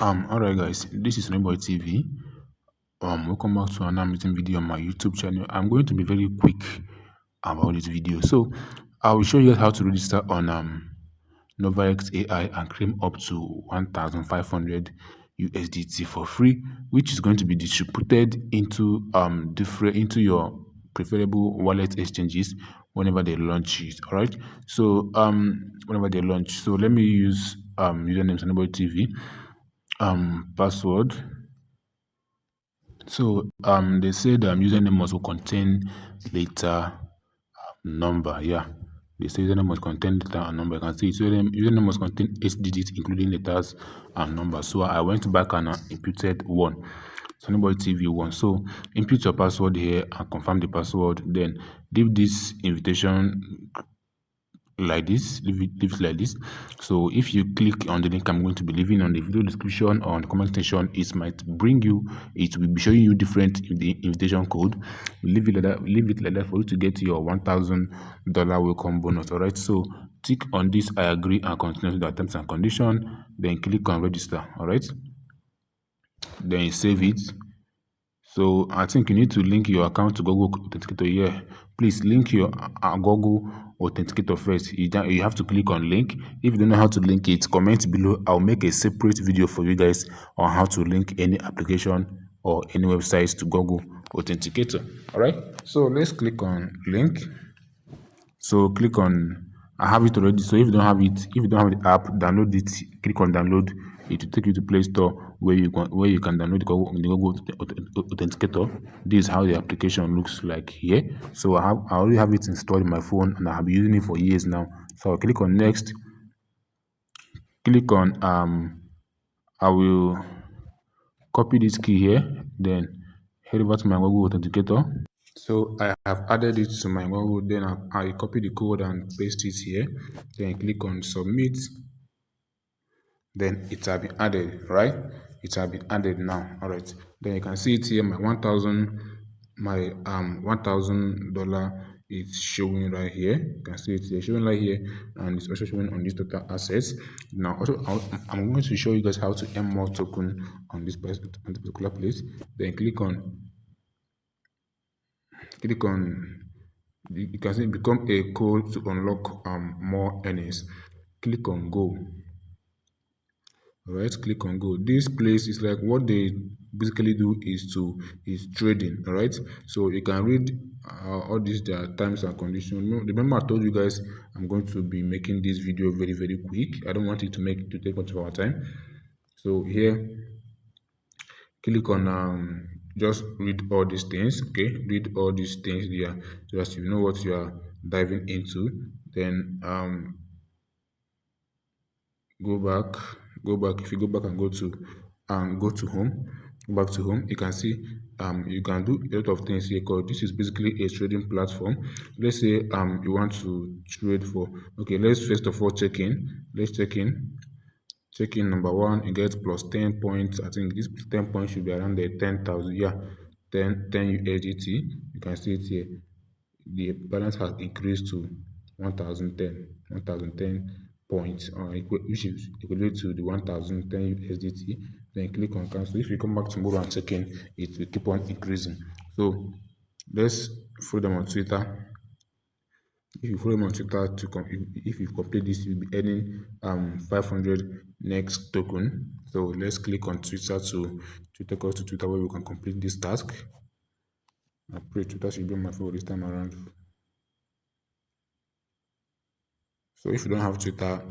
Alright guys, this is Novaex TV. Welcome back to another amazing video on my YouTube channel. I'm going to be very quick about this video. So I will show you how to register on Novaex AI and claim up to 1,500 USDT for free, which is going to be distributed into your preferable wallet exchanges whenever they launch it. All right. So whenever they launch, so let me use username Novaex TV, password. So they say the username must contain letter number. Yeah, they say username must contain letter and number. You can see it. So username must contain 8 digits, including letters and numbers. So I went back and imputed one. So nobody TV one. So input your password here and confirm the password. Then leave this invitation like this, leave it like this. So if you click on the link I'm going to be leaving on the video description or on the comment section, it might bring you, it will be showing you different invitation code. Leave it like that for you to get your $1,000 welcome bonus. All right, so tick on this I agree and continue to the terms and condition, then click on register. All right, then you save it. So I think you need to link your account to Google Authenticator here. Please link your Google Authenticator first. You have to click on link. If you don't know how to link it, comment below. I'll make a separate video for you guys on how to link any application or any websites to Google Authenticator. All right. So let's click on link. So click on, I have it already. So if you don't have it, if you don't have the app, download it. Click on download. It will take you to Play Store where you can download the Google Authenticator. This is how the application looks like here. So I already have it installed in my phone and I have been using it for years now. So I'll click on next. Click on I will copy this key here. Then head over to my Google Authenticator. So I have added it to my Google, then I copy the code and paste it here. Then click on submit. Then it has been added, right? It has been added now. All right. Then you can see it here. My $1,000 is showing right here. You can see it here, showing right here, and it's also showing on this total assets. Now, also I'm going to show you guys how to earn more token on this particular place. Then click on you can see become a code to unlock more earnings. Click on go. All right, click on go. This place is like what they basically do is trading. All right, so you can read all these their terms and conditions. Remember I told you guys I'm going to be making this video very quick. I don't want it to take much of our time. So here, click on just read all these things. Okay, read all these things there so that you know what you are diving into. Then go back. If you go back and go to home, go back to home, you can see you can do a lot of things here because this is basically a trading platform. Let's say you want to trade for, okay, let's first of all let's check in. Number one, you get plus 10 points. I think this 10 points should be around the 10,000. Yeah, 10 USDT. You can see it here. The balance has increased to 1,010 points, which is equivalent to the 1,010 USDT. Then click on cancel. If you come back tomorrow and check in, it will keep on increasing. So let's follow them on Twitter. If you follow me on Twitter if you complete this, you'll be earning 500 next token. So let's click on Twitter to take us to Twitter where we can complete this task. I pray Twitter should be my favorite this time around. So if you don't have Twitter,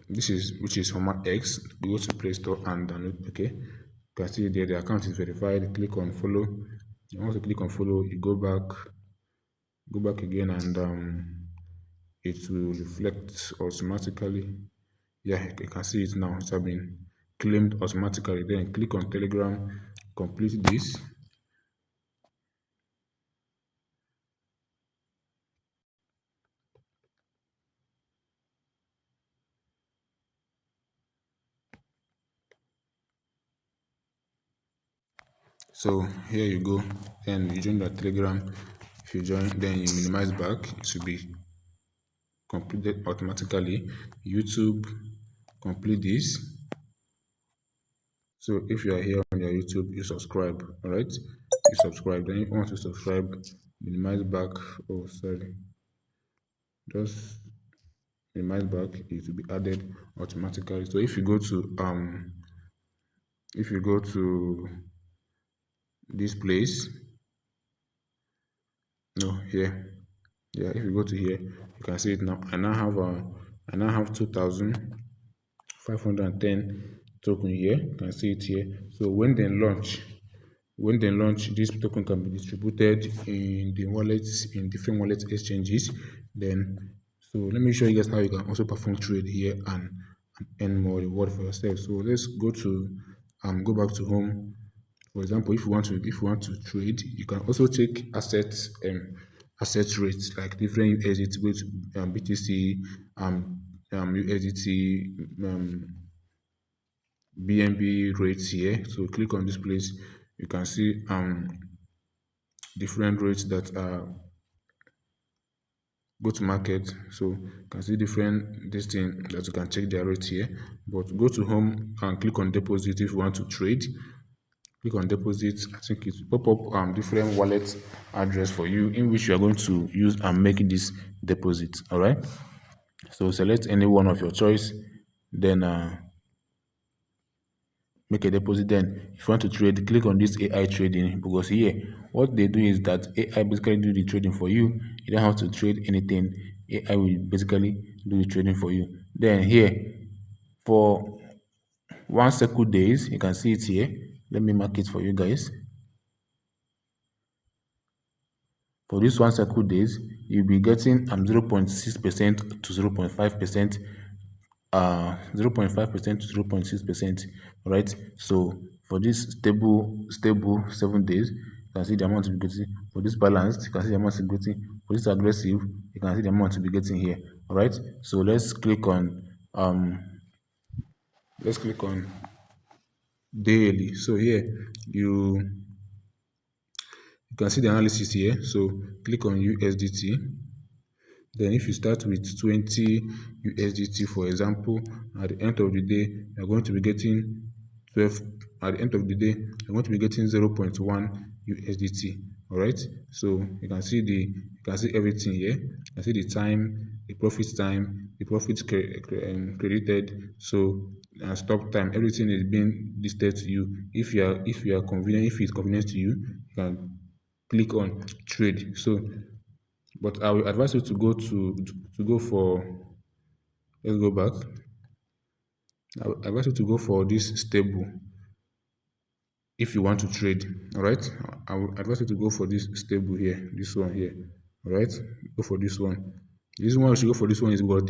which is Homer X, go to Play Store and download. Okay, you can see there the account is verified. Click on follow. Once you click on follow, you go back again, and it will reflect automatically. Yeah, you can see it now. It has been claimed automatically. Then click on Telegram, complete this. So here you go. Then you join the Telegram. If you join, then you minimize back. It should be completed automatically. YouTube, complete this. So if you are here on your YouTube, you subscribe, all right? You subscribe. Then if you want to subscribe, minimize back. Oh, sorry. Just minimize back. It will be added automatically. So if you go to this place, no, here. Yeah, if you go to here, you can see it now. I now have 2,510 token here. You can see it here. So when they launch, this token can be distributed in the wallets in different wallet exchanges. Then, so let me show you guys how you can also perform trade here and earn more reward for yourself. So let's go back to home. For example, if you want to trade, you can also check asset rates like different USDT with BTC, USDT, BNB rates here. So click on this place. You can see different rates that are go to market. So you can see different this thing that you can check their rates here. But go to home and click on deposit if you want to trade. Click on deposit. I think it will pop up different wallet address for you in which you are going to use and make this deposit. All right. So select any one of your choice. Then make a deposit. Then if you want to trade, click on this AI trading, because here what they do is that AI basically do the trading for you. You don't have to trade anything. AI will basically do the trading for you. Then here for 1 cycle days, you can see it here. Let me mark it for you guys. For this 1 cycle days, you'll be getting 0.6% to 0.5%, 0.5% to 0.6%, right? So for this stable 7 days, you can see the amount to be getting. For this balanced, you can see the amount to be getting. For this aggressive, you can see the amount to be getting here. All right. So let's click on daily. So here you can see the analysis here. So click on USDT. Then if you start with 20 USDT, for example, at the end of the day, you're going to be getting 12. At the end of the day, you're going to be getting 0.1 USDT. All right. So you can see everything here. You can see the time, the profit credited. So and stop time. Everything is being listed to you. If you are convenient, if it's convenient to you, you can click on trade. So but I will advise you to go for, let's go back. I will advise you to go for this stable if you want to trade. All right. I will advise you to go for this stable here, this one here. All right. Go for this one. This one you should go for this one is what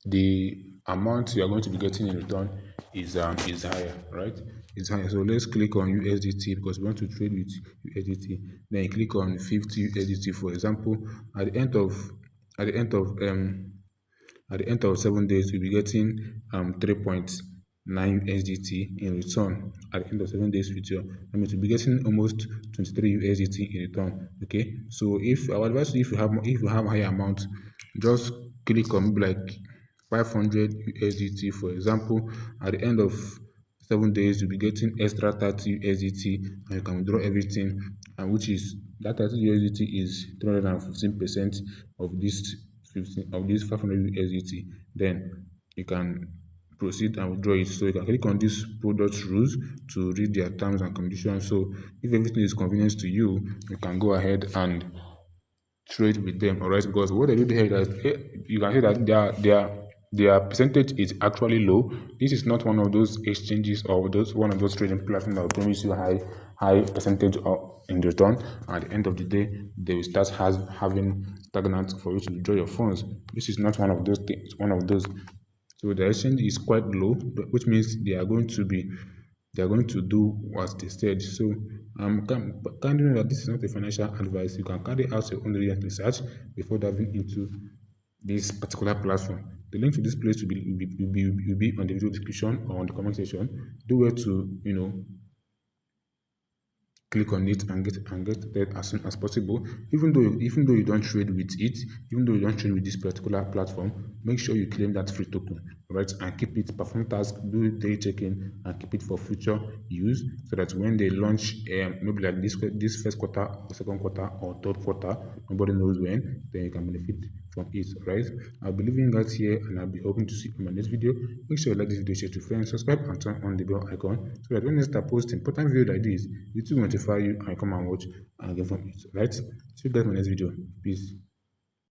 the amount you are going to be getting in return is higher, right? It's higher. So let's click on USDT because we want to trade with USDT. Then you click on 50 USDT, for example. At the end of at the end of um at the end of 7 days, you'll be getting 3.9 USDT in return. At the end of 7 days with your, I mean, you'll be getting almost 23 USDT in return. Okay, so if I would advise you, if you have higher amount, just click on maybe like 500 USDT, for example. At the end of 7 days, you'll be getting extra 30 USDT, and you can withdraw everything, and which is that 30 USDT is 315% of this 15 of this 500 USDT. Then you can proceed and withdraw it. So you can click on this product rules to read their terms and conditions. So if everything is convenient to you, you can go ahead and trade with them. All right, because what they do here is you can see that their percentage is actually low. This is not one of those exchanges or one of those trading platforms that will promise you high percentage in return. At the end of the day, they will start having stagnant for you to withdraw your funds. This is not one of those things. One of those. So the exchange is quite low, which means they are going to do what they said. So kindly know that this is not a financial advice. You can carry out your own research before diving into this particular platform. The link to this place will be on the video description or on the comment section. Do well to click on it and get that as soon as possible. Even though you don't trade with it, even though you don't trade with this particular platform, make sure you claim that free token, right? And keep it, perform tasks, do day checking, and keep it for future use, so that when they launch, maybe like this first quarter or second quarter or third quarter, nobody knows when, then you can benefit from it, right? I'll be leaving that here, and I'll be hoping to see you in my next video. Make sure you like this video, share to friends, subscribe, and turn on the bell icon, so that when I start posting important video like this, YouTube will notify you and come and watch and get from it, right? See you guys in my next video. Peace.